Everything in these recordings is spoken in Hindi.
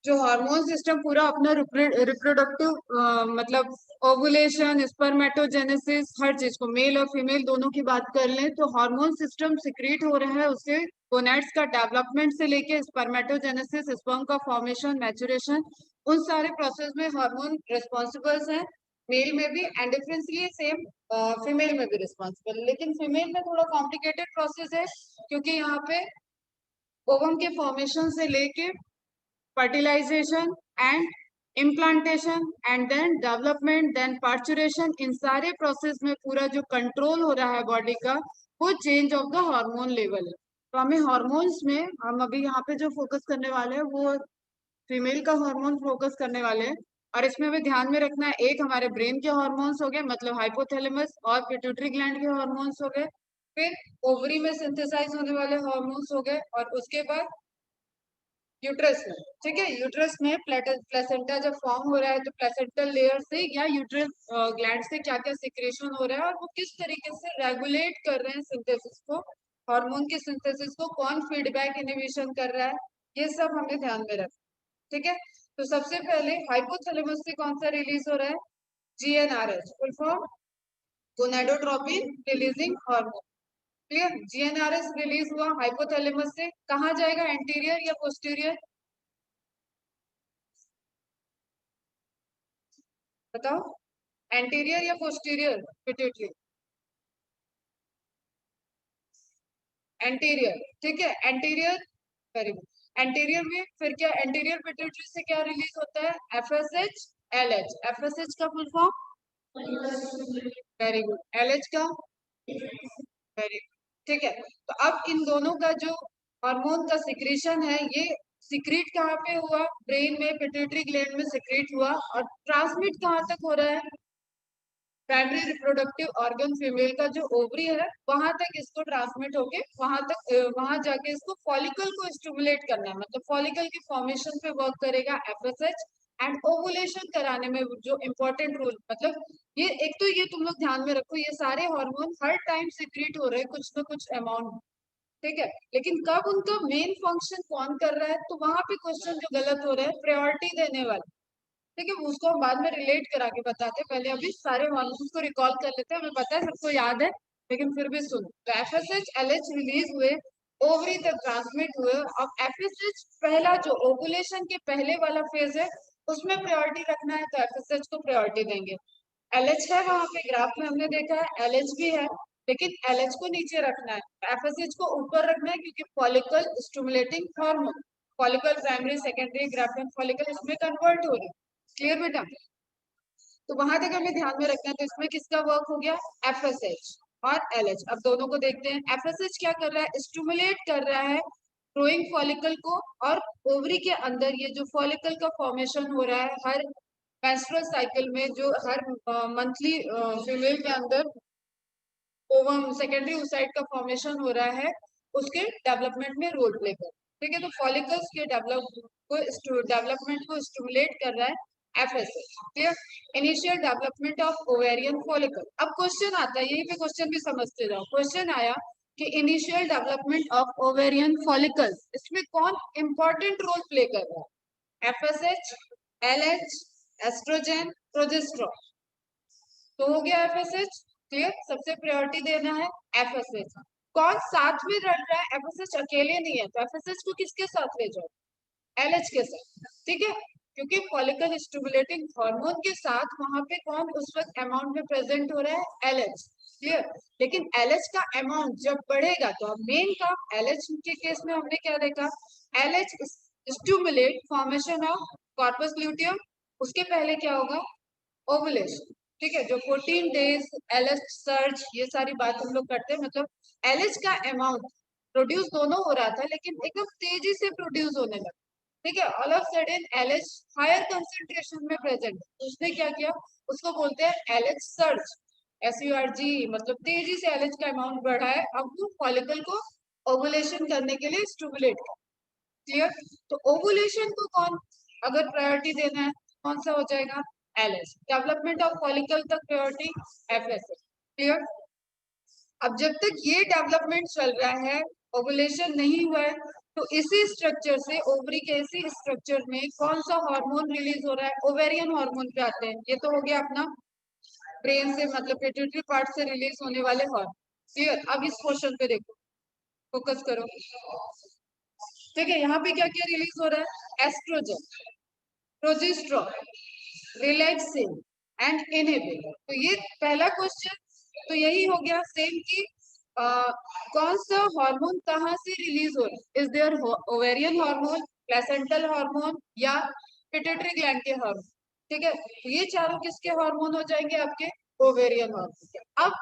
जो हार्मोन सिस्टम पूरा अपना रिप्रोडक्टिव मतलब ओवुलेशन, स्पर्मेटोजेनेसिस, हर चीज को मेल और फीमेल दोनों की बात कर लें तो हार्मोन सिस्टम सिक्रीट हो रहा है, उससे गोनेड्स का डेवलपमेंट से लेके स्पर्मेटोजेनेसिस, स्पर्म का फॉर्मेशन, मैचुरेशन, उन सारे प्रोसेस में हार्मोन रिस्पॉन्सिबल है। मेल में भी एंड डिफरेंसली सेम फीमेल में भी रिस्पॉन्सिबल, लेकिन फीमेल में थोड़ा कॉम्प्लिकेटेड प्रोसेस है क्योंकि यहाँ पे ओवम के फॉर्मेशन से लेके fertilization and implantation and then development then parturition, इन सारे प्रोसेस में पूरा जो कंट्रोल हो रहा है बॉडी का वो change of the hormone level है। तो हमें हार्मोन्स में हम अभी यहाँ पे जो फोकस करने वाले हैं वो फीमेल का हार्मोन फोकस करने वाले हैं। और इसमें हमें ध्यान में रखना है, एक हमारे ब्रेन के हार्मोन्स हो गए मतलब हाइपोथैलेमस और पिट्यूटरी ग्लैंड के हार्मोन्स हो गए, फिर ओवरी में सिंथेसाइज होने वाले हार्मोन्स हो गए, और उसके बाद यूट्रस में, ठीक है, यूट्रस में प्लेसेंटा जब फॉर्म हो रहा है तो प्लेसेंटल लेयर से या यूट्रस ग्लैंड से क्या क्या सिक्रेशन हो रहा है और वो किस तरीके से रेगुलेट कर रहे हैं सिंथेसिस को, हार्मोन के सिंथेसिस को कौन फीडबैक इनिबिशन कर रहा है, ये सब हमें ध्यान में रखना। ठीक है, तो सबसे पहले हाइपोथैलेमस से कौन सा रिलीज हो रहा है? GnRH, full form gonadotropin releasing hormone. Clear, GnRS release हुआ हाइपोथैलेमस से, कहाँ जाएगा, एंटीरियर या पोस्टीरियर? बताओ, एंटीरियर या पोस्टीरियर पिट्यूटरी? एंटीरियर, ठीक है, एंटीरियर, वेरी गुड। एंटीरियर में फिर क्या, एंटीरियर पिट्यूटरी से क्या रिलीज होता है? FSH, LH. एफएसएच का full form? Very good. LH का? वेरी गुड, ठीक है। तो अब इन दोनों का जो हार्मोन का सिक्रीशन है ये सिक्रीट कहाँ पे हुआ? ब्रेन में पिट्यूटरी ग्लैंड में सिक्रीट हुआ, और ट्रांसमिट कहाँ तक हो रहा है? प्राइमरी रिप्रोडक्टिव ऑर्गन फीमेल का जो ओवरी है वहां तक इसको ट्रांसमिट होके वहां तक वहां जाके इसको फॉलिकल को स्टिमुलेट करना है, मतलब फॉलिकल की फॉर्मेशन पे वर्क करेगा एफएसएच, एंड ओवुलेशन कराने में जो इम्पोर्टेंट रोल, मतलब ये एक तो ये तुम लोग ध्यान में रखो, ये सारे हार्मोन हर टाइम सिक्रीट हो रहे हैं कुछ ना कुछ अमाउंट, ठीक है, लेकिन कब उनका मेन फंक्शन कौन कर रहा है, तो वहां पे क्वेश्चन जो गलत हो रहा है प्रायोरिटी देने वाला। ठीक है, उसको हम बाद में रिलेट करा के बताते हैं, पहले अभी सारे हार्मोन्स को रिकॉल कर लेते हैं, हमें पता है सबको याद है, लेकिन फिर भी सुनो। तो एफएसएच एलएच रिलीज हुए, ओवरी तक ट्रांसमिट हुए। अब एफएसएच पहला जो ओवुलेशन के पहले वाला फेज है उसमें प्रायोरिटी रखना है तो एफएसएच को प्रायोरिटी देंगे। एलएच है वहां पे ग्राफ में हमने देखा है, एलएच भी है, लेकिन एलएच को नीचे रखना है, एफएसएच को ऊपर रखना है, क्योंकि follicle stimulating hormone, follicle primary secondary Graafian follicle इसमें कन्वर्ट हो रहे हैं। क्लियर बेटा? तो वहां तक हमें ध्यान में रखना है, तो इसमें किसका वर्क हो गया? एफएसएच और एलएच। अब दोनों को देखते हैं, एफएसएच क्या कर रहा है? स्टिमुलेट कर रहा है ग्रोइंग फॉलिकल को, और ओवरी के अंदर ये जो फॉलिकल का फॉर्मेशन हो रहा है हर मेंस्ट्रुअल साइकिल में, जो हर मंथली फीमेल के अंदर ओवम सेकेंडरी oocyte का फॉर्मेशन हो रहा है, उसके डेवलपमेंट में रोल प्ले कर, ठीक है, तो फॉलिकल्स के डेवलपमेंट को स्टिमुलेट कर रहा है FSH. Clear, initial development of ovarian follicle. अब क्वेश्चन आता है, यही पे क्वेश्चन भी समझते जाओ, क्वेश्चन आया कि initial development of ovarian follicle, इसमें कौन इंपॉर्टेंट रोल प्ले कर रहा है? FSH, LH, estrogen, progesterone. तो हो गया एफएसएच। क्लियर, सबसे प्रायोरिटी देना है एफएसएच। कौन साथ में लड़ रहा है? एफएसएच अकेले नहीं है, तो एफएसएच को किसके साथ ले जाओ? एलएच के साथ, ठीक है, क्योंकि फॉलिकल स्टिमुलेटिंग हार्मोन के साथ वहां पे कौन उस वक्त अमाउंट में प्रेजेंट हो रहा है? एलएच। क्लियर, लेकिन एलएच का अमाउंट जब बढ़ेगा तो अब मेन काम एलएच के केस में हमने क्या देखा? LH stimulate formation of corpus luteum, उसके पहले क्या होगा? ओवुलेशन, ठीक है, जो 14 डेज एलएच सर्ज, ये सारी बात हम लोग करते हैं, मतलब एलएच का अमाउंट प्रोड्यूस दोनों हो रहा था लेकिन एकदम तेजी से प्रोड्यूस होने लगा, ठीक है, all of sudden LH higher concentration में प्रेजेंट, तो उसने क्या किया? उसको बोलते हैं एलएच सर्ज, एसयूआरजी, मतलब तेजी से एलएच का अमाउंट बढ़ा है, अब वो फॉलिकल को ओवुलेशन करने के लिए स्टिमुलेट कर। क्लियर, तो ओवुलेशन को कौन अगर प्रायोरिटी देना है, कौन सा हो जाएगा? एलएच। डेवलपमेंट ऑफ फॉलिकल तक प्रायोरिटी एफएसएच। क्लियर, अब जब तक ये डेवलपमेंट चल रहा है, ओवुलेशन नहीं हुआ है, तो इसी स्ट्रक्चर से ओवरी के इसी स्ट्रक्चर में कौन सा हार्मोन रिलीज हो रहा है, ओवेरियन हार्मोन पे आते हैं। ये तो हो गया अपना ब्रेन से मतलब पिट्यूटरी पार्ट से रिलीज होने वाले हार्मोन। क्लियर। अब इस क्वेश्चन पे देखो, फोकस करो। ठीक है, यहाँ पे क्या क्या रिलीज हो रहा है, estrogen, progesterone, relaxin and inhibin. तो ये पहला क्वेश्चन तो यही हो गया सेम कि कौन सा हार्मोन कहाँ से रिलीज हो रहा है, is there ovarian hormone, placental hormone या पिट्यूटरी ग्लैंड के हार्मोन। ठीक है, तो ये चारों किसके हार्मोन हो जाएंगे, आपके ओवेरियन हार्मोन। अब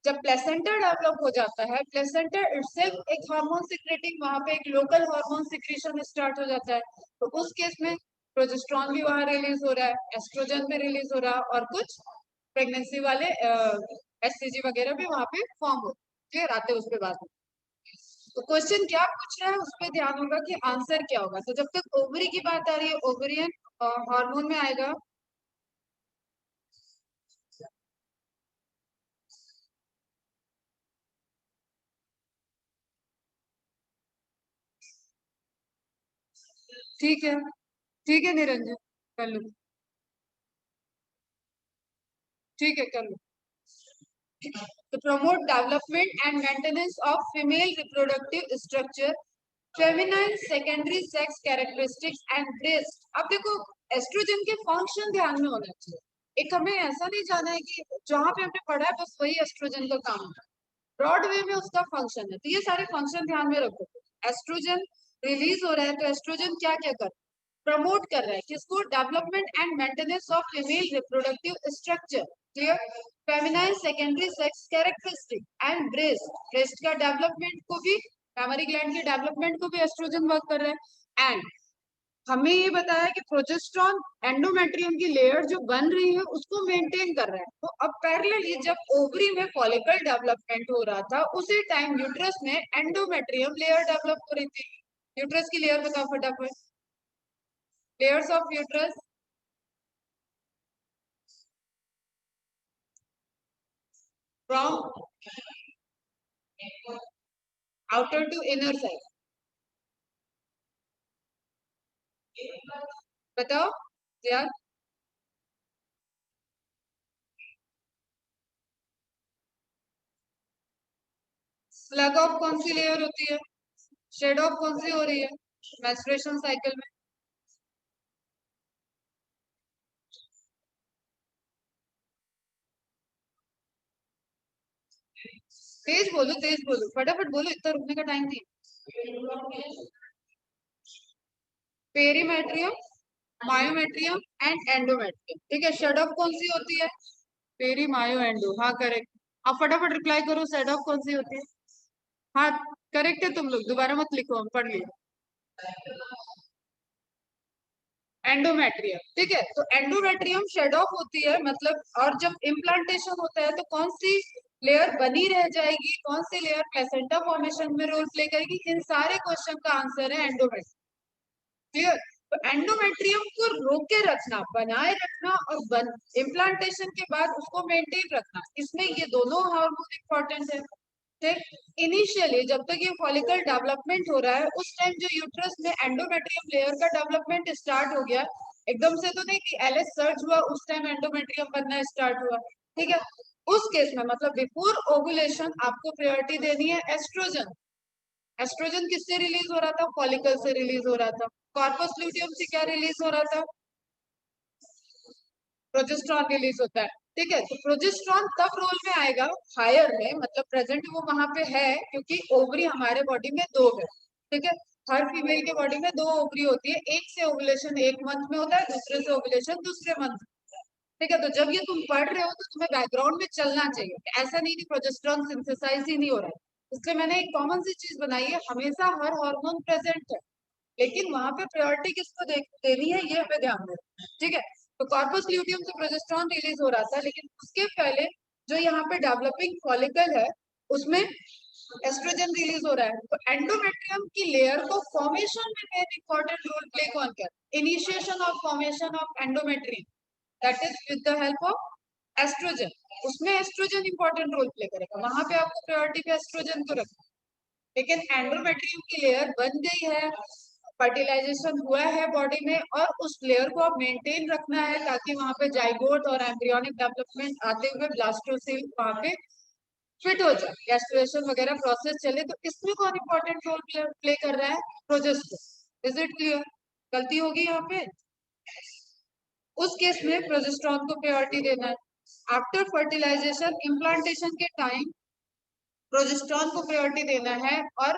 जब प्लेसेंटा डेवलप हो जाता है, प्लेसेंटा इटसेल्फ एक हार्मोन सिक्रेटिंग, वहां पे एक लोकल हार्मोन सिक्रीशन स्टार्ट हो जाता है। तो उस केस में प्रोजेस्टेरॉन भी वहां रिलीज हो रहा है, एस्ट्रोजन भी रिलीज हो रहा है, और कुछ प्रेगनेंसी वाले एससीजी वगैरह भी वहां पे फॉर्म हो। क्लियर, आते उस पे बाद में। तो क्वेश्चन क्या पूछ रहा है उस पर ध्यान होगा कि आंसर क्या होगा। तो जब तक ओवरी की बात आ रही है, ओवरियन हार्मोन में आएगा ठीक है, ठीक है निरंजन, कर लो, ठीक है कर लो। To promote development and maintenance of female reproductive structure, feminine secondary sex characteristics and breast। अब देखो, एस्ट्रोजन के फंक्शन ध्यान में होना चाहिए। एक हमें ऐसा नहीं जाना है कि जहां पे हमने पढ़ा है बस वही एस्ट्रोजन का काम है, ब्रॉड वे में उसका फंक्शन है। तो ये सारे फंक्शन ध्यान में रखो। एस्ट्रोजन रिलीज हो रहा है, तो एस्ट्रोजन क्या क्या कर प्रमोट कर रहा है, किसको, development and maintenance of female reproductive structure. Clear. Feminine secondary sex characteristic and breast, breast का डेवलपमेंट को भी, प्राइमरी ग्लैंड के डेवलपमेंट को भी एस्ट्रोजन वर्क कर रहा है। एंड हमें ये बताया कि प्रोजेस्टेरॉन एंडोमेट्रियम की लेयर जो बन रही है उसको मेंटेन कर रहा है। तो अब पैरेलली जब ओवरी में फॉलिकल डेवलपमेंट हो रहा था, उसी टाइम यूट्रस में एंडोमेट्रियम लेयर डेवलप हो रही थी। यूट्रस की लेयर बताओ फटाफट, layers of uterus, from outer to inner side. बताओ यार, स्लग ऑफ कौन सी लेयर होती है, शेड ऑफ कौन सी हो रही है मेंस्ट्रुएशन साइकिल में। तेज बोलो फटाफट बोलो, इतना रुकने का टाइम नहीं। Perimetrium, myometrium and endometrium. ठीक है, शेड ऑफ कौन सी होती है, पेरी मायो एंडो, हाँ करेक्ट। आप फटाफट रिप्लाई करो, शेड ऑफ कौन सी होती है। हाँ करेक्ट है, तुम लोग दोबारा मत लिखो, हम पढ़ लिए। एंडोमेट्रियम। ठीक है, तो एंडोमेट्रियम शेड ऑफ होती है मतलब, और जब इम्प्लांटेशन होता है तो कौन सी लेयर बनी रह जाएगी, कौन सी लेयर प्लेसेंटा फॉर्मेशन में रोल प्ले करेगी, इन सारे क्वेश्चन का आंसर है एंडोमेट्रियम। क्लियर। तो एंडोमेट्रियम को रोके रखना, बनाए रखना, और इम्प्लांटेशन के बाद उसको मेंटेन रखना, इसमें ये दोनों हार्मोन इंपॉर्टेंट है। ठीक। इनिशियली जब तक ये फॉलिकल डेवलपमेंट हो रहा है, उस टाइम जो यूट्रस में एंडोमेट्रियम लेयर का डेवलपमेंट स्टार्ट हो गया, एकदम से तो नहीं कि एलएच सर्ज हुआ उस टाइम एंडोमेट्रियम बनना स्टार्ट हुआ। ठीक है, उस केस में मतलब बिफोर ओवुलेशन आपको प्रायोरिटी देनी है एस्ट्रोजन। एस्ट्रोजन किससे रिलीज हो रहा था, फॉलिकल से रिलीज हो रहा था। कॉर्पस ल्यूटियम से क्या रिलीज हो रहा था, प्रोजेस्टेरॉन रिलीज होता है। ठीक है, तो प्रोजेस्टेरॉन तब रोल में आएगा हायर में, मतलब प्रेजेंट वो वहां पे है क्योंकि ओवरी हमारे बॉडी में दो है। ठीक है, हर फीमेल के बॉडी में दो ओवरी होती है, एक से ओवुलेशन एक मंथ में होता है, दूसरे से ओवुलेशन दूसरे मंथ। ठीक है, तो जब ये तुम पढ़ रहे हो तो तुम्हें बैकग्राउंड में चलना चाहिए, ऐसा नहीं कि प्रोजेस्टेरॉन सिंथेसाइज ही नहीं हो रहा है। इसलिए मैंने एक कॉमन सी चीज बनाई है, हमेशा हर हार्मोन प्रेजेंट है, लेकिन वहां पे प्रायोरिटी किसको देनी है ये हमें ध्यान देना। ठीक है, तो कॉर्पस ल्यूटियम से प्रोजेस्टेरॉन रिलीज हो रहा था, लेकिन उसके पहले जो यहाँ पे डेवलपिंग फॉलिकल है उसमें एस्ट्रोजन रिलीज हो रहा है। तो एंडोमेट्रियम की लेयर को फॉर्मेशन में मेन इंपॉर्टेंट रोल प्ले कौन कर, initiation of formation of endometrium, that is with the help of oestrogen. उसमें एस्ट्रोजन इंपॉर्टेंट रोल प्ले करेगा, वहां पे आपको प्रायोरिटी पे एस्ट्रोजन को रखना। लेकिन एंडोमेट्रियम की लेयर बन गई है, फर्टिलाइजेशन हुआ है बॉडी में, और उस लेयर को अब मेंटेन रखना है ताकि वहां पे जाइगोट और एम्ब्रियोनिक डेवलपमेंट आते हुए ब्लास्टोसिल वहां पे फिट हो जाए, गैस्ट्रुलेशन वगैरह प्रोसेस चले। तो इसमें कौन इंपॉर्टेंट रोल प्ले कर रहा है? प्रोजेस्टेरोन। Is it clear? गलती होगी यहाँ पे। उस केस में प्रोजेस्टेरोन को प्रायोरिटी देना है। आफ्टर फर्टिलाइजेशन इम्प्लांटेशन के टाइम प्रोजेस्टेरोन को प्रायोरिटी देना है। और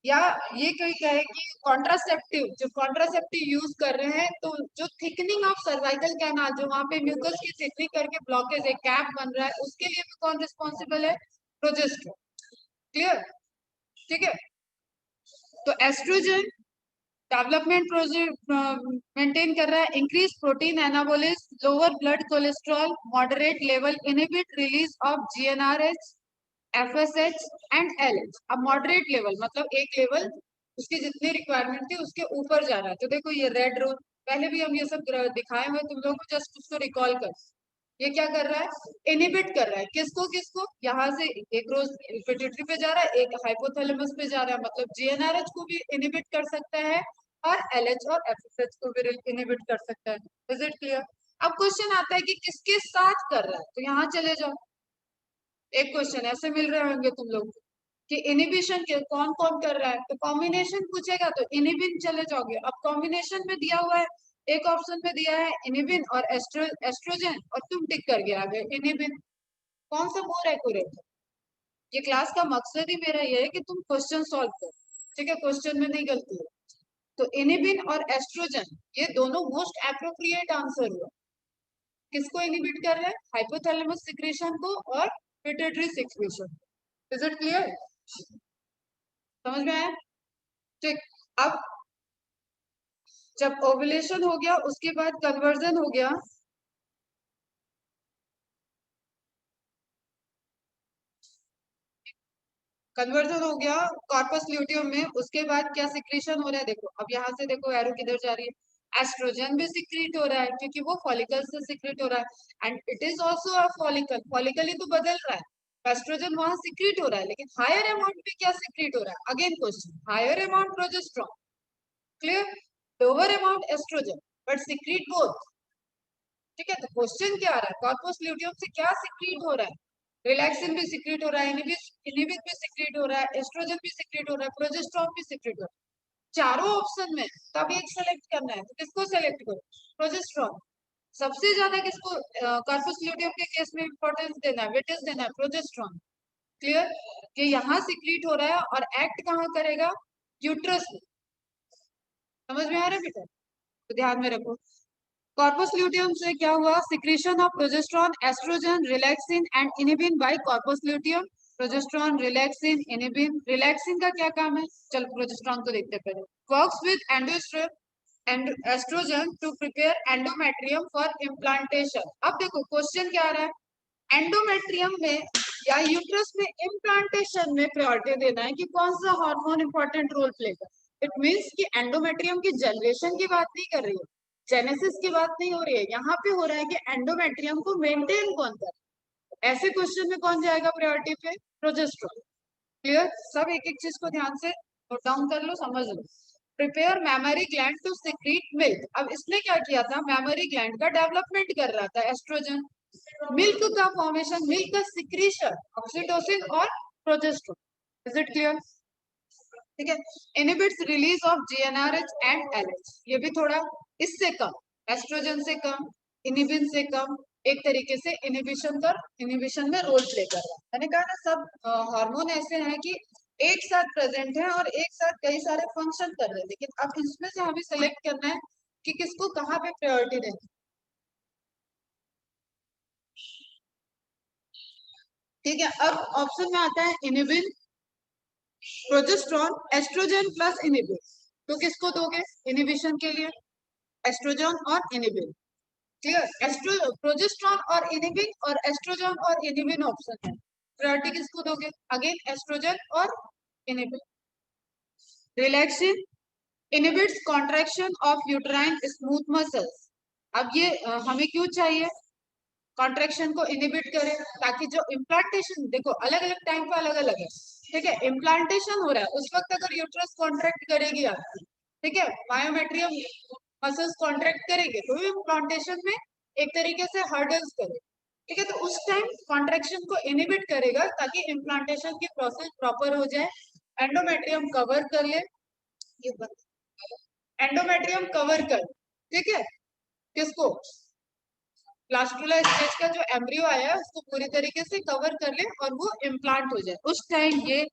या ये कोई कहे कि कॉन्ट्रासेप्टिव, जो कॉन्ट्रासेप्टिव यूज कर रहे हैं, तो जो थिकनिंग ऑफ सर्वाइकल कैनाल, जो वहां पे म्यूकस की थिकनिंग करके ब्लॉकेज एक कैप बन रहा है, उसके लिए भी कौन रिस्पॉन्सिबल है? प्रोजेस्टेरोन। क्लियर? ठीक है। तो एस्ट्रोजन डेवलपमेंट मेंटेन कर रहा है, increase protein anabolism, lower blood cholesterol, moderate level, inhibit release of GnRH, FSH and LH. अब मॉडरेट लेवल मतलब एक लेवल उसकी जितनी रिक्वायरमेंट थी उसके ऊपर जा रहा है। तो देखो ये रेड रोज, पहले भी हम ये सब दिखाए हुए, तुम लोगों को जस्ट उसको रिकॉल कर। ये क्या कर रहा है? इनहिबिट कर रहा है। किसको किसको? यहाँ से एक रोज पिट्यूटरी पे जा रहा है, एक हाइपोथैलेमस पे जा रहा है, मतलब जीएनआरएच को भी इनहिबिट कर सकता है और एलएच और एफएसएच को भी इनहिबिट कर सकता है। Is it clear? अब क्वेश्चन आता है कि किसके साथ कर रहा है, तो यहाँ चले जाओ। एक क्वेश्चन ऐसे मिल रहे होंगे तुम लोग कि इनिबिशन के कौन कौन कर रहा है, तो कॉम्बिनेशन पूछेगा तो इनिबिन चले जाओगे। अब कॉम्बिनेशन में दिया हुआ है, एक ऑप्शन में दिया है इनिबिन और एस्ट्रोजन, और तुम टिक कर गया आगे इनिबिन। कौन सा मोर एक्यूरेट है? ये क्लास का मकसद ही मेरा ये है कि तुम क्वेश्चन सॉल्व करो। ठीक है, क्वेश्चन में नहीं गलती है। तो इनिबिन और एस्ट्रोजन ये दोनों मोस्ट एप्रोप्रिएट आंसर हुआ। किसको इनिबिट कर रहे हैं? हाइपोथैलेमस सिक्रेशन को और pituitary secretion. Is it clear? समझ में आया? ठीक। अब जब ओवुलेशन हो गया उसके बाद कन्वर्जन हो गया, कन्वर्जन हो गया कॉर्पस ल्यूटियम में, उसके बाद क्या सिक्रीशन हो रहा है? देखो अब यहाँ से देखो एरो किधर जा रही है, एस्ट्रोजन भी सिक्रीट हो रहा है क्योंकि वो फॉलिकल से सिक्रीट हो रहा है, and it is also a follicle, follicle ही तो बदल रहा है। एस्ट्रोजन वहां सिक्रीट हो रहा है, लेकिन हायर अमाउंट में क्या सिक्रीट हो रहा है? Again question, higher amount progesterone, clear, lower amount estrogen, but secrete both. ठीक है, तो क्वेश्चन क्या आ रहा है? कॉर्पस ल्यूटियम से क्या सिक्रीट हो रहा है? रिलैक्सिन भी सिक्रीट हो रहा है, इनहिबिन भी सिक्रीट हो रहा है, एस्ट्रोजन भी सिक्रीट हो रहा है, प्रोजेस्टेरोन भी सिक्रीट हो रहा है। चारों ऑप्शन में तब एक सेलेक्ट करना है, तो किसको सेलेक्ट करो? प्रोजेस्टेरोन। सबसे ज्यादा किसको कॉर्पस ल्यूटियम के केस में इंपॉर्टेंस देना है, वेटेज देना है? प्रोजेस्टेरोन। क्लियर? कि यहाँ सिक्रीट हो रहा है और एक्ट कहाँ करेगा? यूट्रस में। समझ में आ रहा है बेटा? तो ध्यान में रखो, कॉर्पस ल्यूटियम से क्या हुआ? Secretion of progesterone, estrogen, relaxin and inhibin by corpus luteum. Progesterone, relaxin, inhibin. Relaxin का क्या काम है? चल प्रोजेस्टेरोन को देखते हैं पहले। वर्क्स विद एंडोस्ट्रेन and estrogen to prepare endometrium for implantation. अब देखो क्वेश्चन क्या आ रहा है, एंडोमेट्रियम में या यूट्रस में इम्प्लांटेशन में प्रायोरिटी देना है कि कौन सा हार्मोन इंपॉर्टेंट रोल प्ले कर। इट मीन्स कि एंडोमेट्रियम की जनरेशन की बात नहीं कर रही है, जेनेसिस की बात नहीं हो रही है, यहाँ पे हो रहा है कि एंडोमेट्रियम को मेंटेन कौन कर। ऐसे क्वेश्चन में कौन जाएगा प्रायोरिटी पे? प्रोजेस्टेरोन। क्लियर? सब एक एक चीज को ध्यान से नोट डाउन कर लो, समझ लो। Prepare mammary gland to secrete milk. अब इसने क्या किया था? मैमरी ग्लैंड का डेवलपमेंट कर रहा था एस्ट्रोजन। मिल्क का फॉर्मेशन, मिल्क का सिक्रीशन ऑक्सीटोसिन और प्रोजेस्टेरोन। Is it clear? ठीक है। Inhibits release of GnRH and LH, ये भी थोड़ा इससे कम, एस्ट्रोजन से कम, इनहिबिन से कम, एक तरीके से इनहिबिशन कर, इनहिबिशन में रोल प्ले कर रहा है। मैंने कहा ना सब हार्मोन ऐसे हैं कि एक साथ प्रेजेंट है और एक साथ कई सारे फंक्शन कर रहे हैं, लेकिन अब इसमें से हमें सेलेक्ट करना है कि किसको कहाँ पे प्रायोरिटी देनी। ठीक है, अब ऑप्शन में आता है inhibin, progesterone, estrogen plus inhibin. तो किसको दोगे इनहिबिशन के लिए? एस्ट्रोजन और इनहिबिन। क्लियर? एस्ट्रो प्रोजेस्टेरोन और इनहिबिन और एस्ट्रोजन और इनहिबिन ऑप्शन है, प्रायोरिटी किसको दोगे? अगेन एस्ट्रोजन और inhibin. Relaxin inhibits contraction of uterine smooth muscles. अब ये हमें क्यों चाहिए? कॉन्ट्रैक्शन को इनहिबिट करें ताकि जो इम्प्लांटेशन, देखो अलग अलग टाइम पे अलग अलग है, ठीक है, इम्प्लांटेशन हो रहा है उस वक्त अगर यूट्रस कॉन्ट्रैक्ट करेगी आपकी, ठीक है, मायोमेट्रियम मसल्स कॉन्ट्रैक्ट करेंगे तो इम्प्लांटेशन में एक तरीके से हर्डल्स करे, ठीक है, तो उस टाइम कॉन्ट्रैक्शन को इनिबिट करेगा ताकि इम्प्लांटेशन की प्रोसेस प्रॉपर हो जाए, एंडोमेट्रियम कवर कर ले, ये एंडोमेट्रियम कवर कर, ठीक है, किसको, प्लास्टुला स्टेज का जो एम्ब्रियो आया है उसको पूरी तरीके से कवर कर ले और वो इम्प्लांट हो जाए, उस टाइम ये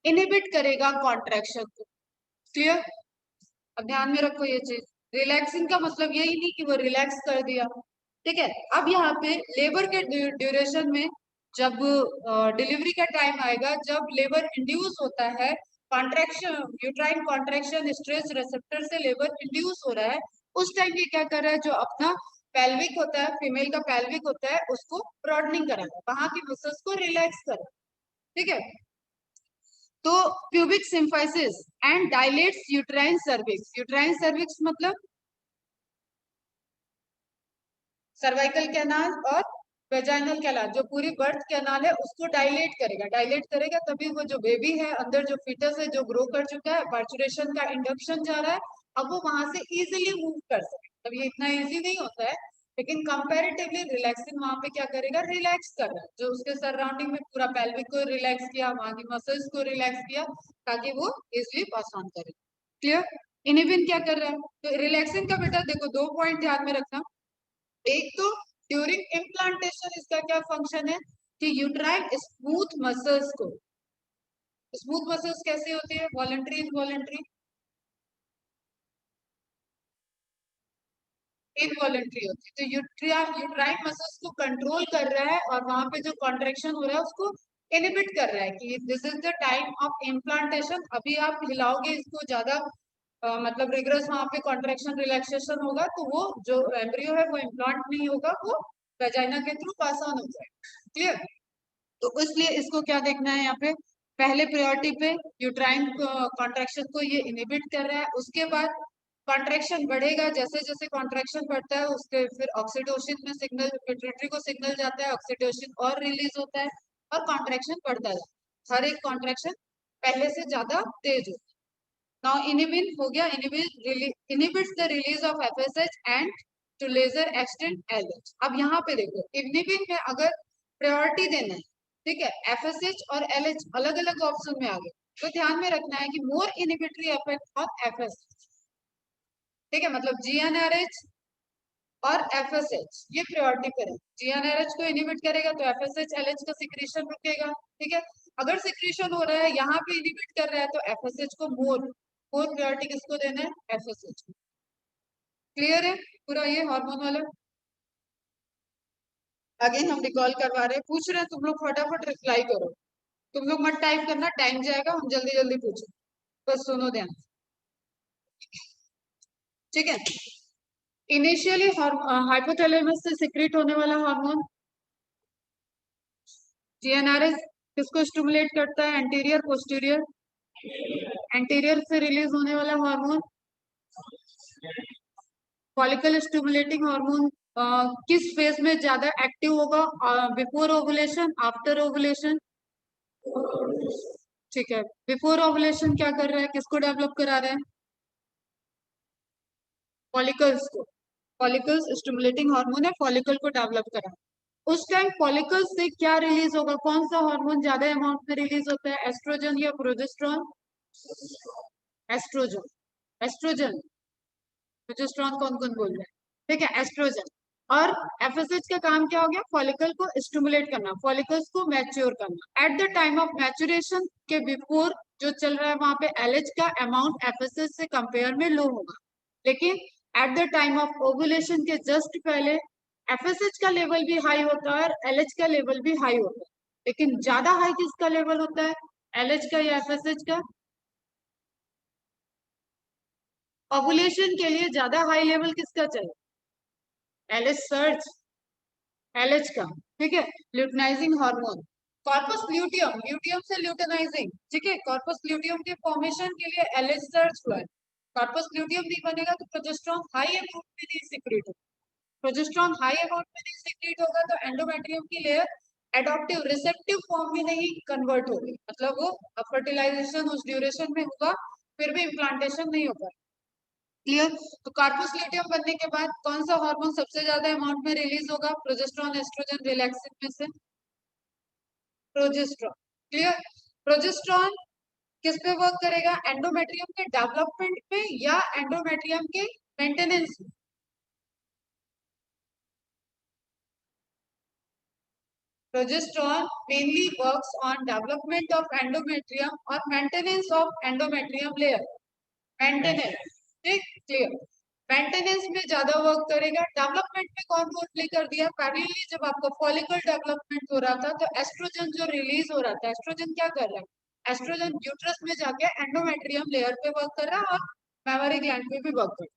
इनिबिट करेगा कॉन्ट्रैक्शन को। क्लियर, अब ध्यान में रखो ये चीज, रिलैक्सिंग का मतलब यही नहीं कि वो रिलैक्स कर दिया, ठीक है। अब यहाँ पे लेबर के ड्यूरेशन में जब डिलीवरी का टाइम आएगा, जब लेबर इंड्यूस होता है, contraction uterine contraction stress receptor से लेबर इंड्यूस हो रहा है, उस टाइम ये क्या कर रहा है, जो अपना पेल्विक होता है, फीमेल का पेल्विक होता है, उसको ब्रॉडनिंग करा है, वहां की मसल्स को रिलैक्स करा, ठीक है। तो pubic symphysis and dilates uterine cervix, uterine cervix मतलब सर्वाइकल कैनाल और वेजाइनल कैनाल, जो पूरी बर्थ कैनाल है उसको डायलेट करेगा तभी वो जो बेबी है अंदर, जो फीटस है जो ग्रो कर चुका है, पार्चुरेशन का इंडक्शन जा रहा है, अब वो वहां से इजीली मूव कर सके। अब ये इतना इजी नहीं होता है, लेकिन कंपैरेटिवली रिलैक्सिंग वहां पे क्या करेगा, रिलैक्स कर रहा है, जो उसके सराउंडिंग में पूरा पेल्विक को रिलैक्स किया, वहां की मसल्स को रिलैक्स किया ताकि वो इजिली पास ऑन करे। क्लियर, इनिबिन क्या कर रहा है, तो रिलैक्सिंग का बेटा देखो दो पॉइंट ध्यान में रखना, एक तो ड्यूरिंग इम्प्लांटेशन इसका क्या फंक्शन है कि यूट्राइन स्मूथ मसल्स को, स्मूथ मसल्स कैसे होती है, वॉलंटरी इनवॉलंटरी, इनवॉलंटरी होती है, तो यूट्राइन मसल्स को कंट्रोल कर रहा है और वहां पे जो कॉन्ट्रेक्शन हो रहा है उसको इनिबिट कर रहा है कि this is the time of implantation, अभी आप हिलाओगे इसको ज्यादा, मतलब रिग्रेस वहां पे कॉन्ट्रेक्शन रिलैक्सेशन होगा तो वो जो एम्ब्रियो है वो इम्प्लांट नहीं होगा, वो वेजाइना के थ्रू पास ऑन हो जाएगा। क्लियर, तो इसलिए इसको क्या देखना है यहाँ पे, पहले प्रायोरिटी पे यूट्राइन कॉन्ट्रैक्शन को ये इनिबिट कर रहा है, उसके बाद कॉन्ट्रैक्शन बढ़ेगा, जैसे जैसे कॉन्ट्रैक्शन बढ़ता है उसके फिर ऑक्सीटोसिन में सिग्नल, पिट्यूटरी को सिग्नल जाता है, ऑक्सीटोसिन और रिलीज होता है और कॉन्ट्रैक्शन बढ़ता है, हर एक कॉन्ट्रैक्शन पहले से ज्यादा तेज होता है। नाउ इनिबिन हो गया, inhibin inhibits the release of FSH and to lesser extent LH. अब यहाँ पे देखो इनिबिन में अगर प्रायोरिटी देना है, ठीक है, एफएसएच और एलएच अलग अलग ऑप्शन में आ गए, तो ध्यान में रखना है कि मोर इनिबिटरी इफेक्ट ऑन एफएसएच, ठीक है, मतलब जीएनआरएच और एफएसएच ये प्रायोरिटी पर है, जीएनआरएच को इनिबिट करेगा तो एफएसएच एलएच का सिक्रीशन रुकेगा, ठीक है, अगर सिक्रीशन हो रहा है यहाँ पे इनिबिट कर रहा है तो एफएसएच को मोर मोर प्रायोरिटी किसको देना है, एफएसएच को। क्लियर है पूरा ये हार्मोन वाला, अगेन हम रिकॉल करवा रहे हैं, पूछ रहे हैं तुम लोग फटाफट रिप्लाई करो, तुम लोग मत टाइप करना, टाइम जाएगा, हम जल्दी जल्दी पूछो, बस सुनो ध्यान, ठीक है। इनिशियली हाइपोथैलेमस से सिक्रेट होने वाला हार्मोन जीएनआरएस किसको स्टिमुलेट करता है, एंटीरियर पोस्टीरियर, एंटीरियर से रिलीज होने वाला हार्मोन फॉलिकल स्टिमुलेटिंग हार्मोन किस फेज में ज्यादा एक्टिव होगा, बिफोर ओवुलेशन आफ्टर ओवुलेशन, ठीक है, बिफोर ओवुलेशन क्या कर रहा है, किसको डेवलप करा रहा है, फॉलिकल्स को, फॉलिकल्स स्टिमुलेटिंग हार्मोन है, फॉलिकल को डेवलप करा, उस टाइम फॉलिकल्स से क्या रिलीज होगा, कौन सा हार्मोन ज्यादा अमाउंट में रिलीज होता है, एस्ट्रोजन या प्रोजेस्टेरॉन, एस्ट्रोजन, एस्ट्रोजन, प्रोजेस्टेरॉन कौन कौन बोल रहा है, ठीक है, एस्ट्रोजन। और एफएसएच का काम क्या हो गया, फॉलिकल को स्टिमुलेट करना, फॉलिकल्स को मैच्योर करना, eight the time of maturation के बिफोर जो चल रहा है वहां पे एलएच का अमाउंट एफएसएच से कंपेयर में लो होगा, लेकिन eight the time of ovulation के जस्ट पहले एफएसएच का लेवल भी हाई होता है और एलएच का लेवल भी हाई होता है, लेकिन ज्यादा हाई किसका लेवल होता है, एलएच का या एफएसएच का, ओवुलेशन के लिए ज्यादा हाई लेवल किसका चाहिए, एलएच सर्च, एलएच का, ठीक है, luteinizing hormone, corpus luteum, luteum से ल्यूटिनाइजिंग, ठीक है, कॉर्पस ल्यूटियम के फॉर्मेशन के लिए एलएच सर्च हुआ है, कॉर्पस ल्यूटियम नहीं बनेगा तो प्रोजेस्टेरॉन हाई अमाउंट में नहीं सिक्रेट होगा, प्रोजेस्टेरॉन हाई अमाउंट में नहीं सिक्रेट होगा तो एंडोमेट्रियम की लेयर एडॉप्टिव रिसेप्टिव फॉर्म में नहीं कन्वर्ट होगी, मतलब वो फर्टिलाइजेशन उस ड्यूरेशन में होगा फिर भी इम्प्लांटेशन नहीं होगा। क्लियर? तो कार्पस ल्यूटियम बनने के बाद कौन सा हार्मोन सबसे ज्यादा अमाउंट में रिलीज होगा? प्रोजेस्टेरॉन, एस्ट्रोजन, रिलैक्सिन में से प्रोजेस्टेरॉन। क्लियर? प्रोजेस्टेरॉन किस पे वर्क करेगा? एंडोमेट्रियम के डेवलपमेंट पे या एंडोमेट्रियम के मेंटेनेंस में? Progesterone mainly works on development of endometrium or maintenance of endometrium layer. Maintenance, ठीक, क्लियर। मेंटेनेंस में ज्यादा वर्क करेगा। डेवलपमेंट में कौन रोल प्ले कर दिया? पैरेलली जब आपका फॉलिकल डेवलपमेंट हो रहा था तो एस्ट्रोजन जो रिलीज हो रहा था, एस्ट्रोजन क्या कर रहा है? एस्ट्रोजन यूट्रस में जाके एंडोमेट्रियम लेयर पे वर्क कर रहा है और मेमोरी ग्लैंड पे भी वर्क कर रहा है।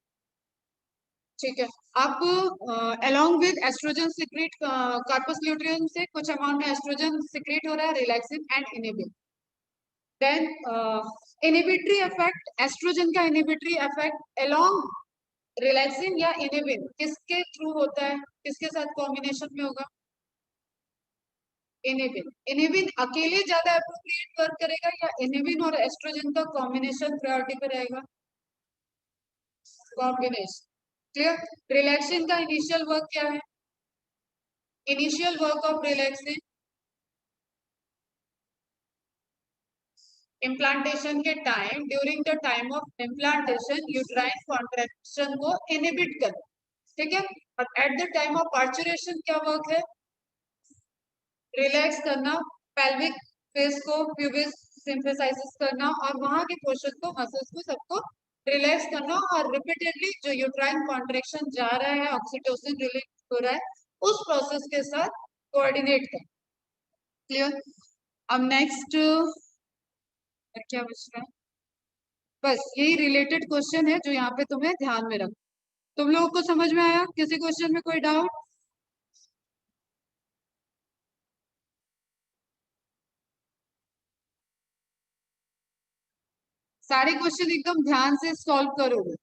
ठीक है। अब along with estrogen secrete, corpus luteum से कुछ अमाउंट में एस्ट्रोजन सिक्रीट हो रहा है, relaxin and inhibin. Then inhibitory effect, estrogen का इनिबिटरी इफेक्ट अलोंग रिलैक्सिन या इनिबिन किसके थ्रू होता है, किसके साथ कॉम्बिनेशन में होगा? इनिबिन। इनिबिन अकेले ज्यादा अप्रोप्रिएट वर्क करेगा या इनिबिन और एस्ट्रोजन का कॉम्बिनेशन प्रायोरिटी पे रहेगा? कॉम्बिनेशन। क्लियर? रिलैक्सिन का इनिशियल वर्क क्या है? Initial work of relaxin implantation के time, during the time of implantation uterine contraction को इनहिबिट कर, ठीक है। और at the time of parturition क्या वर्क है? रिलैक्स करना, पेल्विक फेस को प्यूबिस सिंथेसाइसिस करना और वहां के पोर्शन को, मसल्स को, सबको रिलैक्स करना और रिपीटेडली जो यूट्राइन कॉन्ट्रैक्शन जा रहा है, ऑक्सीटोसिन रिलीज हो रहा है, उस प्रोसेस के साथ कोऑर्डिनेट कर। क्लियर? अब नेक्स्ट क्या बच रहा है? बस यही रिलेटेड क्वेश्चन है जो यहाँ पे तुम्हें ध्यान में रख। तुम लोगों को समझ में आया? किसी क्वेश्चन में कोई डाउट? सारे क्वेश्चन एकदम ध्यान से सॉल्व करोगे।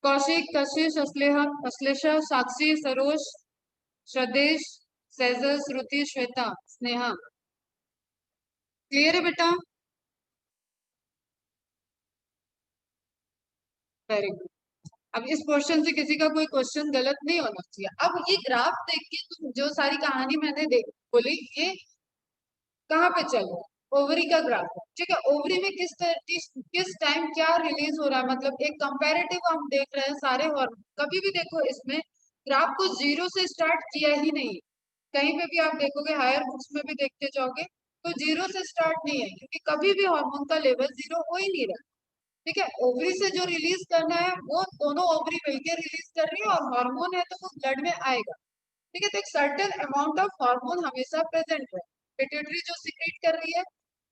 कौशिक, कशिश, अश्लेषा, अश्लेषा, साक्षी, सरोज, श्रदेश, सेजल, श्रुति, श्वेता, स्नेहा। क्लियर है बेटा? Very good. अब इस क्वेश्चन से किसी का कोई क्वेश्चन गलत नहीं होना चाहिए। अब ये ग्राफ देख के तुम जो सारी कहानी मैंने देख बोली, ये कहाँ पे चल रहा है? ओवरी का ग्राफ है, ठीक है। ओवरी में किस टाइम क्या रिलीज हो रहा है, मतलब एक कंपैरेटिव हम देख रहे हैं सारे हार्मोन। कभी भी देखो इसमें ग्राफ को जीरो से स्टार्ट किया ही नहीं है। कहीं पे भी आप देखोगे, हायर बुक्स में भी देखते जाओगे तो जीरो से स्टार्ट नहीं है, क्योंकि कभी भी हार्मोन का लेवल जीरो हो ही नहीं रहा। ठीक है, ओवरी से जो रिलीज करना है वो दोनों ओवरी मिलकर रिलीज कर रही है, और हार्मोन है तो वो ब्लड में आएगा। ठीक है, तो एक सर्टेन अमाउंट ऑफ हार्मोन हमेशा प्रेजेंट है। पिट्यूटरी जो सिक्रीट कर रही है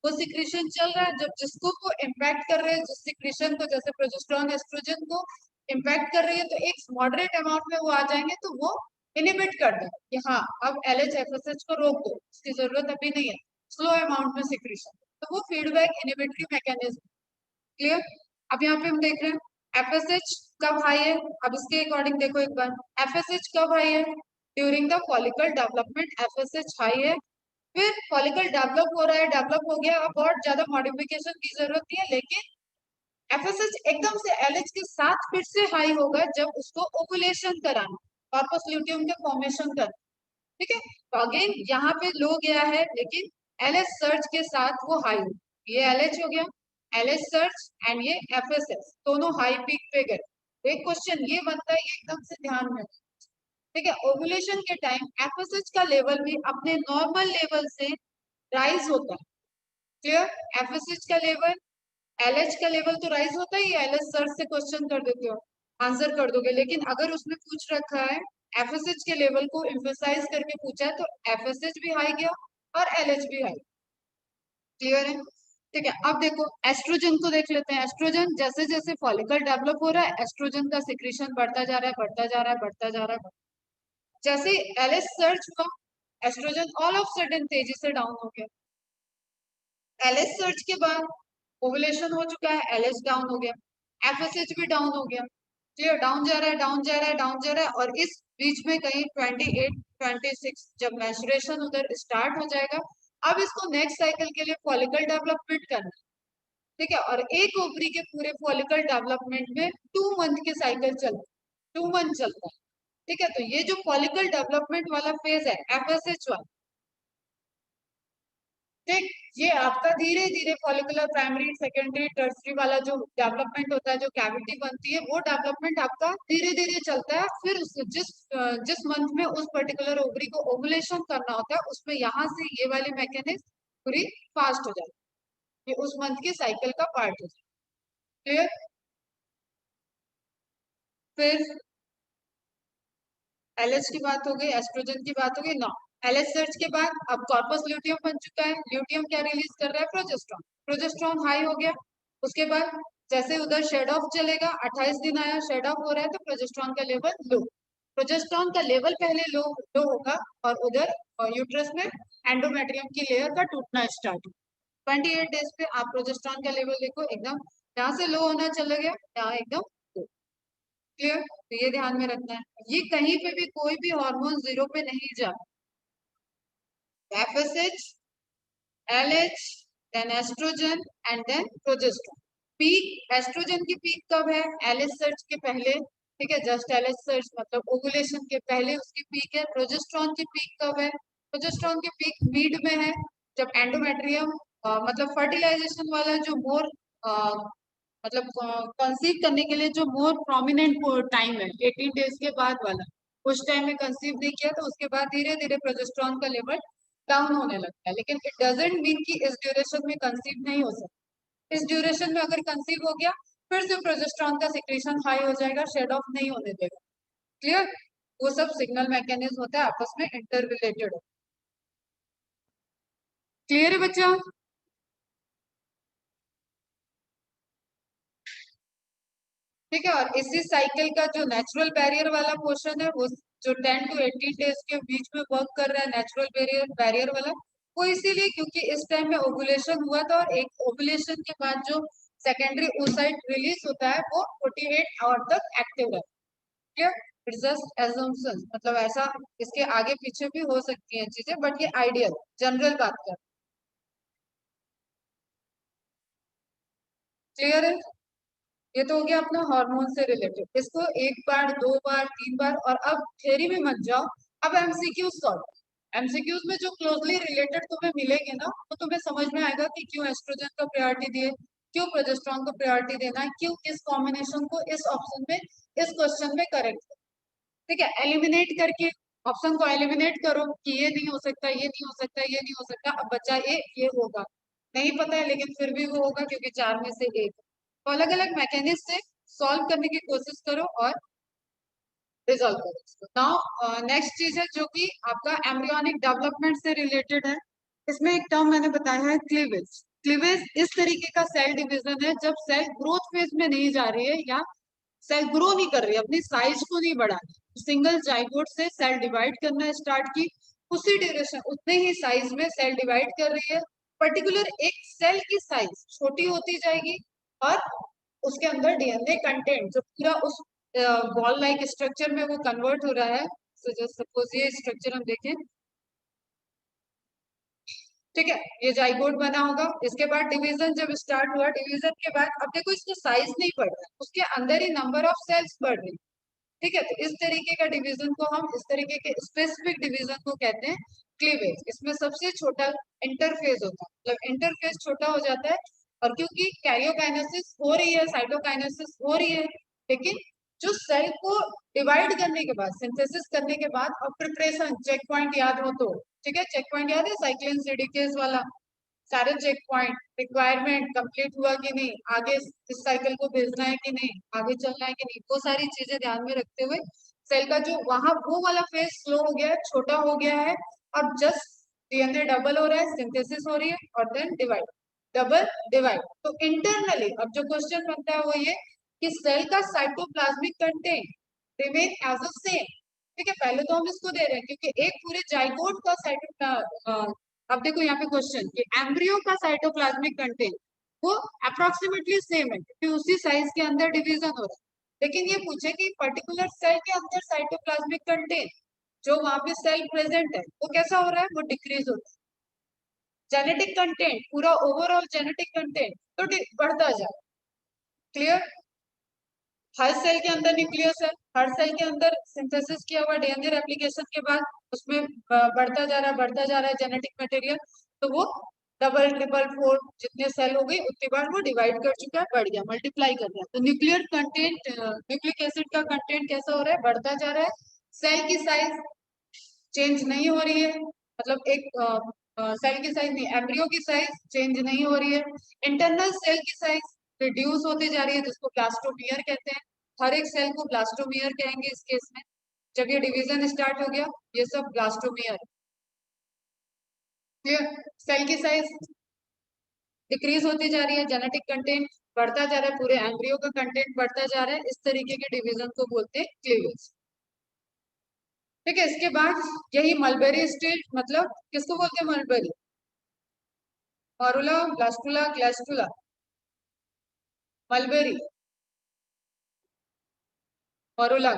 वो सिक्रीशन चल रहा है, जब जिसको वो इम्पैक्ट कर रहे हैं, जिस सिक्रीशन को, जैसे प्रोजेस्टेरॉन एस्ट्रोजन को इम्पैक्ट कर रही है, तो एक मॉडरेट अमाउंट में वो आ जाएंगे तो वो इनिबिट कर दें कि हाँ अब एलएच एफएसएच को रोक दो, इसकी जरूरत अभी नहीं है, स्लो अमाउंट में सिक्रीशन, तो वो फीडबैक इनिबिटरी मैकेनिज्म। क्लियर? अब यहाँ पे हम देख रहे हैं एफएसएच कब हाई है। अब इसके अकॉर्डिंग देखो एक बार, एफएसएच कब हाई है? During the follicle development FSH high है। फिर फॉलिकल डेवलप हो रहा है, डेवलप हो गया, अब और ज्यादा मॉडिफिकेशन की जरूरत नहीं है, लेकिन एफएसएच एकदम से एलएच के साथ फिर से हाई होगा जब उसको ओवुलेशन कराना, कॉर्पस ल्यूटियम के फॉर्मेशन कर। ठीक है, तो अगेन यहाँ पे लो गया है, लेकिन एलएच सर्च के साथ वो हाई हो, ये एलएच हो गया, एलएच सर्च एंड ये एफएसएस दोनों हाई पीक पे गए। तो एक क्वेश्चन ये बनता है, ये एकदम से ध्यान में। ठीक है, ओवुलेशन के टाइम एफएसएच का लेवल भी अपने नॉर्मल लेवल से राइज होता है। क्लियर? एफएसएच का लेवल, एलएच का लेवल तो राइज होता ही है। एलएच सर से क्वेश्चन कर देते हो, आंसर कर दोगे, लेकिन अगर उसने पूछ रखा है एफएसएच के लेवल को एम्फेसाइज करके पूछा है, तो एफएसएच भी हाई गया और एलएच भी हाई। क्लियर है? ठीक है, अब देखो एस्ट्रोजन को देख लेते हैं। एस्ट्रोजन जैसे जैसे फॉलिकल डेवलप हो रहा है, एस्ट्रोजन का सिक्रीशन बढ़ता जा रहा है, बढ़ता जा रहा है, बढ़ता जा रहा है। जैसे एलएच सर्च हुआ, एस्ट्रोजन ऑल ऑफ सडन तेजी से डाउन हो गया। एलएच सर्च के बाद ओवुलेशन हो चुका है, एलएच डाउन हो गया, एफएसएच भी डाउन हो गया। क्लियर, डाउन जा रहा है, डाउन जा रहा है, डाउन जा रहा है, और इस बीच में कहीं 28 26 जब मैचुरेशन उधर स्टार्ट हो जाएगा, अब इसको नेक्स्ट साइकिल के लिए फॉलिकल डेवलपमेंट करना है। ठीक है, और एक ओवरी के पूरे फॉलिकल डेवलपमेंट में 2 मंथ के साइकिल चलते, 2 मंथ चलता है। ठीक है, तो ये जो फॉलिकल डेवलपमेंट वाला फेज है FSH1, ठीक, ये आपका धीरे धीरे फॉलिकुलर प्राइमरी सेकेंडरी टर्सरी वाला जो डेवलपमेंट होता है, जो कैविटी बनती है, वो डेवलपमेंट आपका धीरे धीरे चलता है। फिर जिस मंथ में उस पर्टिकुलर ओवरी को ओवुलेशन करना होता है, उसमें यहाँ से ये वाली मैकेनिज्म पूरी फास्ट हो जाती है, ये उस मंथ के साइकिल का पार्ट हो जाता है। क्लियर? फिर एलएच की बात हो गई, एस्ट्रोजन की बात हो गई ना। एलएच सर्च के बाद अब कॉर्पस ल्यूटियम बन चुका है, ल्यूटियम क्या रिलीज कर रहा है? प्रोजेस्ट्रॉन, प्रोजेस्ट्रॉन हाई हो गया। उसके बाद जैसे उधर शेड ऑफ चलेगा, 28 दिन आया, शेड ऑफ हो रहा है, तो प्रोजेस्ट्रॉन का लेवल लो, प्रोजेस्ट्रॉन का लेवल पहले लो लो होगा, और उधर यूट्रस में एंडोमेट्रियम की लेयर का टूटना स्टार्ट हो। 28 डेज पे आप प्रोजेस्ट्रॉन का लेवल देखो, एकदम यहाँ से लो होना चला गया, यहाँ एकदम। क्लियर? तो ये ध्यान में रखना है, ये कहीं पे भी कोई भी हार्मोन जीरो पे नहीं जा। FSH, LH, then estrogen and then progesterone. Peak estrogen की पीक कब है? LH सर्च के पहले। ठीक है, जस्ट LH सर्च मतलब ओवुलेशन के पहले उसकी पीक है। प्रोजेस्ट्रॉन की पीक कब है? प्रोजेस्ट्रॉन की पीक मिड में है, जब एंडोमेट्रियम मतलब फर्टिलाइजेशन वाला जो मोर मतलब कंसीव करने के लिए जो मोर प्रोमिनेंट टाइम है 18 डेज के बाद वाला, उस टाइम में कंसीव नहीं किया, तो उसके बाद धीरे धीरे प्रोजेस्टेरोन का लेवल डाउन होने लगता है। लेकिन इट डजेंट मीन कि इस ड्यूरेशन में कंसीव नहीं हो सकता। इस ड्यूरेशन में अगर कंसीव हो गया, फिर से प्रोजेस्टेरोन का सिक्रेशन हाई हो जाएगा, शेड ऑफ नहीं होने देगा। क्लियर? वो सब सिग्नल मैकेनिज्म होता है, आपस में इंटर रिलेटेड हो। क्लियर है बच्चा? ठीक है, और इसी साइकिल का जो नेचुरल बैरियर वाला पोर्शन है, वो जो 10 to 18 डेज के बीच में वर्क कर रहा है, नेचुरल बैरियर बैरियर वाला, वो इसीलिए क्योंकि इस टाइम में ओवुलेशन हुआ था, और एक ओवुलेशन के बाद जो सेकेंडरी oocyte रिलीज होता है, वो 48 आवर तक एक्टिव है। क्लियर? इट्स जस्ट एजम्पशन, मतलब ऐसा इसके आगे पीछे भी हो सकती हैं चीजें, बट ये आइडियल जनरल बात कर। क्लियर है? ये तो हो गया अपना हार्मोन से रिलेटेड। इसको एक बार, दो बार, 3 बार, और अब थ्योरी में मत जाओ, अब एमसीक्यू सॉल्व। एमसीक्यूज में जो क्लोजली रिलेटेड तुम्हें मिलेंगे ना, तो तुम्हें समझ में आएगा कि क्यों एस्ट्रोजन को प्रायोरिटी दिए, क्यों प्रोजेस्टेरोन को प्रायोरिटी देना है, क्यों किस कॉम्बिनेशन को इस ऑप्शन में, इस क्वेश्चन में करेक्ट। ठीक है, एलिमिनेट करके ऑप्शन को एलिमिनेट करो कि ये नहीं हो सकता, ये नहीं हो सकता, ये नहीं हो सकता, अब बचा ये होगा, नहीं पता है लेकिन फिर भी वो होगा क्योंकि चार में से एक। तो अलग अलग मैकेनिज्म से सॉल्व करने की कोशिश करो और रिजॉल्व करो इसको। नाउ नेक्स्ट चीज है जो कि आपका एम्ब्रियोनिक डेवलपमेंट से रिलेटेड है। इसमें एक टर्म मैंने बताया है, क्लीवेज। क्लीवेज इस तरीके का सेल डिवीजन है जब सेल ग्रोथ फेज में नहीं जा रही है, या सेल ग्रो नहीं कर रही है, अपनी साइज को नहीं बढ़ा रही, सिंगल जाइगोट से सेल डिवाइड करना स्टार्ट की, उसी ड्यूरेशन उतने ही साइज में सेल डिवाइड कर रही है। पर्टिकुलर एक सेल की साइज छोटी होती जाएगी, और उसके अंदर डीएनए कंटेंट जो पूरा उस बॉल लाइक स्ट्रक्चर में वो कन्वर्ट हो रहा है। सो जस्ट सपोज ये स्ट्रक्चर हम देखें, ठीक है, ये जाइगोट बना होगा। इसके बाद डिवीजन जब स्टार्ट हुआ, डिवीजन के बाद अब देखो इसका साइज नहीं बढ़ रहा, उसके अंदर ही नंबर ऑफ सेल्स बढ़ रही। ठीक है, तो इस तरीके का डिवीजन को हम, इस तरीके के स्पेसिफिक डिवीजन को कहते हैं क्लीवेज। इसमें सबसे छोटा इंटरफेज होता है, मतलब इंटरफेज छोटा हो जाता है, और क्योंकि कैरियोकाइनेसिस हो रही है, साइटोकाइनेसिस हो रही है, लेकिन जो सेल को डिवाइड करने के बाद, सिंथेसिस करने के बाद, और प्रिपरेशन चेक पॉइंट याद हो तो, ठीक है, चेक पॉइंट याद है साइक्लिन सीडीकेस वाला, सारे चेक पॉइंट, रिक्वायरमेंट कंप्लीट हुआ कि नहीं, आगे इस साइकिल को भेजना है कि नहीं, आगे चलना है कि नहीं, वो सारी चीजें ध्यान में रखते हुए सेल का जो वहां वो वाला फेज स्लो हो गया है, छोटा हो गया है, और जस्ट डीएनए डबल हो रहा है, सिंथेसिस हो रही है, और देन डिवाइड, डबल डिवाइड। तो इंटरनली अब जो क्वेश्चन बनता है वो ये कि सेल का cytoplasmic content remain as a same. ठीक है, पहले तो हम इसको दे रहे हैं क्योंकि एक पूरे जाइगोट का साइटोप्लाज्म, अब देखो यहाँ पे क्वेश्चन कि एम्ब्रियो का साइटोप्लाज्मिक कंटेंट वो अप्रोक्सीमेटली सेम है, क्योंकि उसी साइज के अंदर डिवीजन हो रहा है। लेकिन ये पूछे कि पर्टिकुलर सेल के अंदर साइटोप्लाज्मिक कंटेंट जो वहां पे सेल प्रेजेंट है वो कैसा हो रहा है, वो डिक्रीज होता है। जेनेटिक कंटेंट पूरा ओवरऑल जेनेटिक कंटेंट तो बढ़ता जाए। क्लियर। हर सेल के अंदर न्यूक्लियस है, हर सेल के अंदर सिंथेसिस किया हुआ डीएनए रेप्लिकेशन के बाद उसमें बढ़ता जा रहा है जेनेटिक मटेरियल। तो वो डबल ट्रिपल फोर जितने सेल हो गई उतनी बार वो डिवाइड कर चुका है, बढ़ गया, मल्टीप्लाई कर गया। तो न्यूक्लियर कंटेंट, न्यूक्लिक एसिड का कंटेंट कैसा हो रहा है, बढ़ता जा रहा है। सेल की साइज चेंज नहीं हो रही है, मतलब एक सेल की साइज नहीं, एम्ब्रियो की साइज चेंज नहीं हो रही है। इंटरनल सेल की साइज रिड्यूस होती जा रही है, जिसको ब्लास्टोमियर कहते हैं। हर एक सेल को ब्लास्टोमियर कहेंगे इस केस में। जब ये डिवीजन स्टार्ट हो गया, ये सब ब्लास्टोमियर। क्लियर। सेल की साइज डिक्रीज होती जा रही है, जेनेटिक कंटेंट बढ़ता जा रहा है, पूरे एम्ब्रियो का कंटेंट बढ़ता जा रहा है। इस तरीके के डिवीजन को बोलते हैं क्लीवेज। ठीक है, इसके बाद यही मलबेरी स्टेज, मतलब किसको बोलते हैं मलबेरी, मॉरुला, ब्लास्टुला, क्लेस्टुला, मलबेरी, मॉरुला।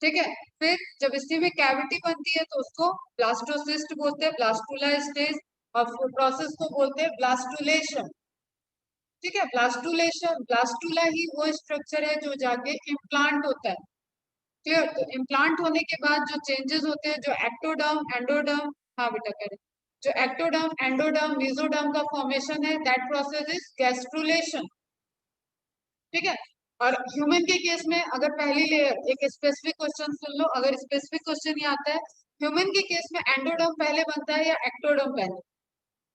ठीक है। फिर जब इसी में कैविटी बनती है तो उसको ब्लास्टोसिस्ट बोलते हैं, ब्लास्टुला स्टेज। और प्रोसेस को बोलते हैं ब्लास्टुलेशन। ठीक है, ब्लास्टुलेशन, ब्लास्टुला ही वो स्ट्रक्चर है जो जाके इम्प्लांट होता है। क्लियर। तो इम्प्लांट होने के बाद जो चेंजेस होते हैं, जो एक्टोडर्म एंडोडर्म, हाँ बेटा करें, जो एक्टोडर्म एंडोडर्म मेसोडर्म का फॉर्मेशन है, दैट प्रोसेस इज गैस्ट्रुलेशन। ठीक है। और ह्यूमन के केस में अगर पहली लेयर, एक स्पेसिफिक क्वेश्चन सुन लो, अगर स्पेसिफिक क्वेश्चन ये आता है, ह्यूमन के केस में एंडोडर्म पहले बनता है या एक्टोडर्म पहले,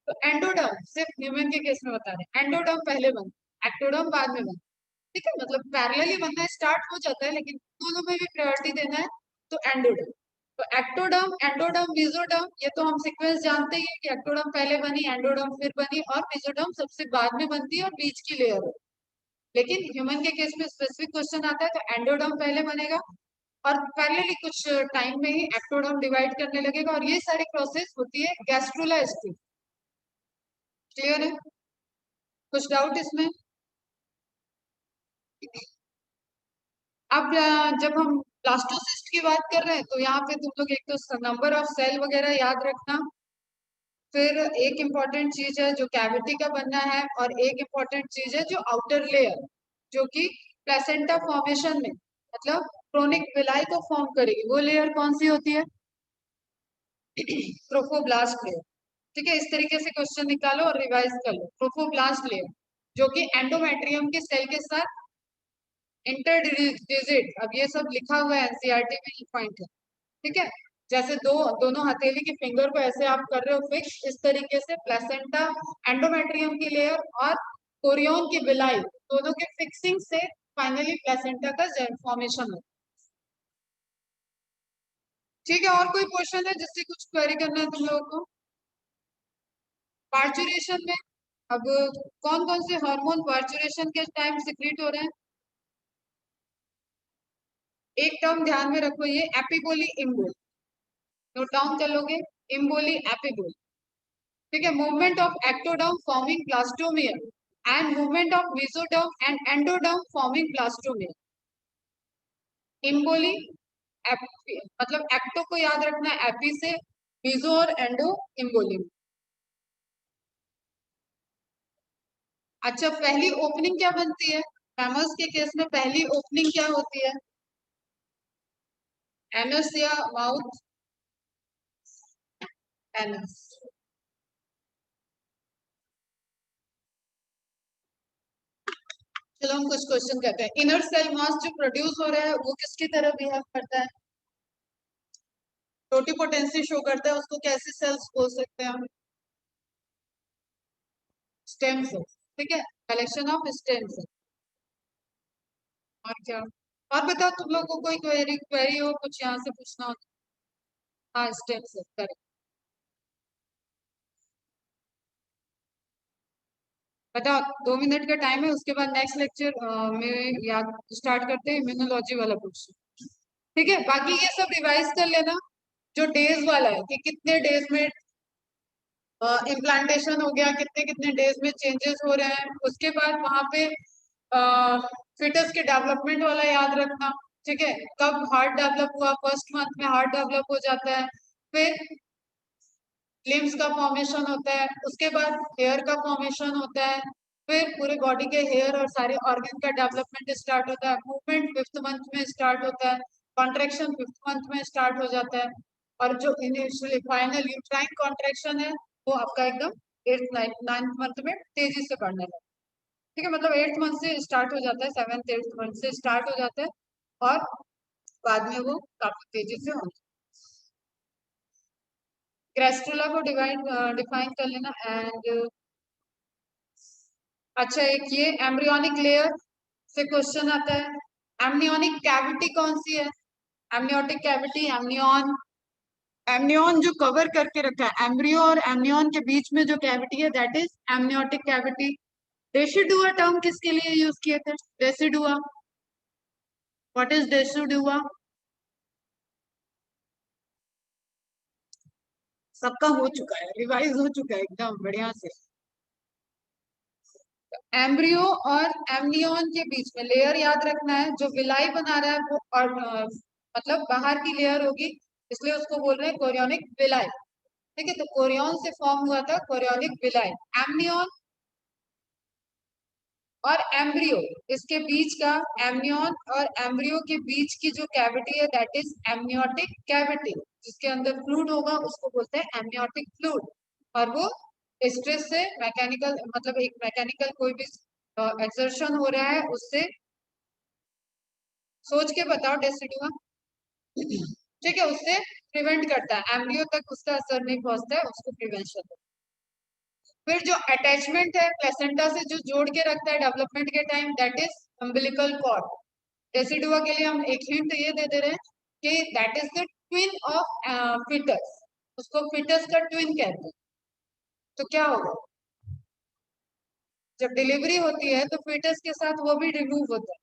तो एंडोडर्म सिर्फ ह्यूमन के केस में बता रहे हैं, एंडोडर्म पहले बनता, एक्टोडर्म बाद में बनता। ठीक है, मतलब पैरेलली बनना स्टार्ट हो जाता है, लेकिन दोनों में भी प्रायोरिटी देना है। तो एंडोडर्म, तो एक्टोडर्म एंडोडर्म मेसोडर्म, ये तो हम सीक्वेंस जानते ही है कि एक्टोडर्म पहले बनी, एंडोडर्म फिर बनी, और मेसोडर्म सबसे बाद में बनती है और बीच की लेयर है। लेकिन ह्यूमन के केस में स्पेसिफिक क्वेश्चन आता है तो एंडोडर्म पहले बनेगा, और पैरेलली कुछ टाइम में ही एक्टोडर्म डिवाइड करने लगेगा, और ये सारी प्रोसेस होती है गैस्ट्रुला स्टेज। क्लियर है, कुछ डाउट इसमें? अब जब हम ब्लास्टोसिस्ट की बात कर रहे हैं तो यहाँ पे तुम लोग एक तो नंबर ऑफ सेल वगैरह याद रखना। फिर एक इम्पॉर्टेंट चीज है जो कैविटी का बनना है, और एक इम्पॉर्टेंट चीज है जो आउटर लेयर, जो कि प्लेसेंटा फॉर्मेशन में, मतलब क्रोनिक विलाई को फॉर्म करेगी, वो लेयर कौन सी होती है, ट्रोफोब्लास्ट लेयर। ठीक है, इस तरीके से क्वेश्चन निकालो और रिवाइज कर लो। ट्रोफोब्लास्ट लेयर जो कि एंडोमेट्रियम के सेल के साथ इंटरडिजिट, अब ये सब लिखा हुआ है एनसीईआरटी में, ये पॉइंट है। ठीक है, जैसे दोनों हथेली की फिंगर को ऐसे आप कर रहे हो फिक्स, इस तरीके से प्लेसेंटा, एंडोमेट्रियम की लेयर और कोरियन की बिलाई, दोनों के फिक्सिंग से फाइनली प्लेसेंटा का फॉर्मेशन हो। ठीक है, और कोई क्वेश्चन है जिससे कुछ क्वेरी करना है तुम लोगों को? पार्चुरेशन में अब कौन कौन से हार्मोन पार्चुरेशन के टाइम सिक्रीट हो रहे हैं? एक टर्म ध्यान में रखो, ये एपिबोली इम्बोली, नोट डाउन कर लोगे, इम्बोली एपिबोली। ठीक है, movement of ectoderm forming blastomere and movement of mesoderm and endoderm forming blastomere. Emboly, मतलब एक्टो को याद रखना है एपी से, मेसो और एंडो इम्बोली। अच्छा, पहली ओपनिंग क्या बनती है मैमल्स के केस में, पहली ओपनिंग क्या होती है, एनस या माउथ? एनस। चलो हम कुछ क्वेश्चन करते हैं। इनर सेल मास जो प्रोड्यूस हो रहा है वो किसकी तरह बिहेव करता है, टोटिपोटेंसी शो करता है, उसको कैसे सेल्स बोल सकते हैं हम, स्टेम सेल्स। ठीक है, कलेक्शन ऑफ स्टेम सेल्स। और क्या, और बताओ तुम लोग को कोई क्वेरी क्वेरी हो, कुछ यहाँ से पूछना हो? हाँ, स्टेम सेल्स, करेक्ट। बताओ, 2 मिनट का टाइम है, उसके बाद नेक्स्ट लेक्चर में याद स्टार्ट करते हैं इम्यूनोलॉजी वाला क्वेश्चन। ठीक है, बाकी ये सब रिवाइज कर लेना। जो डेज वाला है कि कितने डेज में इम्प्लांटेशन हो गया, कितने कितने डेज में चेंजेस हो रहे हैं, उसके बाद वहां पे फिटस के डेवलपमेंट वाला याद रखना, ठीक है। कब हार्ट डेवलप हुआ, फर्स्ट मंथ में हार्ट डेवलप हो जाता है। फिर लिम्स का फॉर्मेशन होता है, उसके बाद हेयर का फॉर्मेशन होता है, फिर पूरे बॉडी के हेयर और सारे ऑर्गन का डेवलपमेंट स्टार्ट होता है। मूवमेंट फिफ्थ मंथ में स्टार्ट होता है, कॉन्ट्रेक्शन फिफ्थ मंथ में स्टार्ट हो जाता है, और जो इनिशियली फाइनल यूट्राइन कॉन्ट्रेक्शन है वो आपका एकदम एट्थ नाइन्थ मंथ में तेजी से बढ़ने लगता है। ठीक है, मतलब एट्थ मंथ से स्टार्ट हो जाता है, सेवेंथ एट्थ मंथ से स्टार्ट हो जाता है, और बाद में वो काफी तेजी से होने। ग्रेस्टुला को डिफाइन कर लेना। एंड अच्छा, एक ये एम्ब्रियोनिक लेयर से क्वेश्चन आता है। एमनियोनिक कैविटी कौन सी है? एमनियोटिक कैविटी, एमनियन, एमनियन जो कवर करके रखा है, एम्ब्रियो और एमनियन के बीच में जो कैविटी है that is amniotic cavity. Decidua term किसके लिए यूज किए थे? Decidua, what is decidua? सबका हो चुका है, रिवाइज हो चुका है एकदम बढ़िया से। एम्ब्रियो और एमनियन के बीच में लेयर याद रखना है, जो विलाई बना रहा है वो, और मतलब बाहर की लेयर होगी, इसलिए उसको बोल रहे हैं कोरियोनिक विलाई। ठीक है, तो कोरियन से फॉर्म हुआ था कोरियोनिक विलाई। एमनियन और एम्ब्रियो, इसके बीच का, एमनियन और एम्ब्रियो के बीच की जो कैविटी है दैट इज एमनियोटिक कैविटी। जिसके अंदर फ्लूइड होगा उसको बोलते हैं एमनियोटिक फ्लूइड, और वो स्ट्रेस से, मैकेनिकल मतलब एक मैकेनिकल कोई भी एक्सर्शन हो रहा है उससे, सोच के बताओ डेसिडुआ, ठीक है, उससे प्रिवेंट करता है, एम्ब्रियो तक उसका असर नहीं पहुंचता है, उसको प्रिवेंशन। फिर जो अटैचमेंट है प्लेसेंटा से जो जोड़ के रखता है डेवलपमेंट के time that is umbilical cord. Decidua के लिए हम एक हिंट ये दे दे रहे हैं कि that is the twin of fetus, उसको फिटस का ट्विन कहते हैं। तो क्या होगा, जब डिलीवरी होती है तो फिटस के साथ वो भी रिमूव होता है,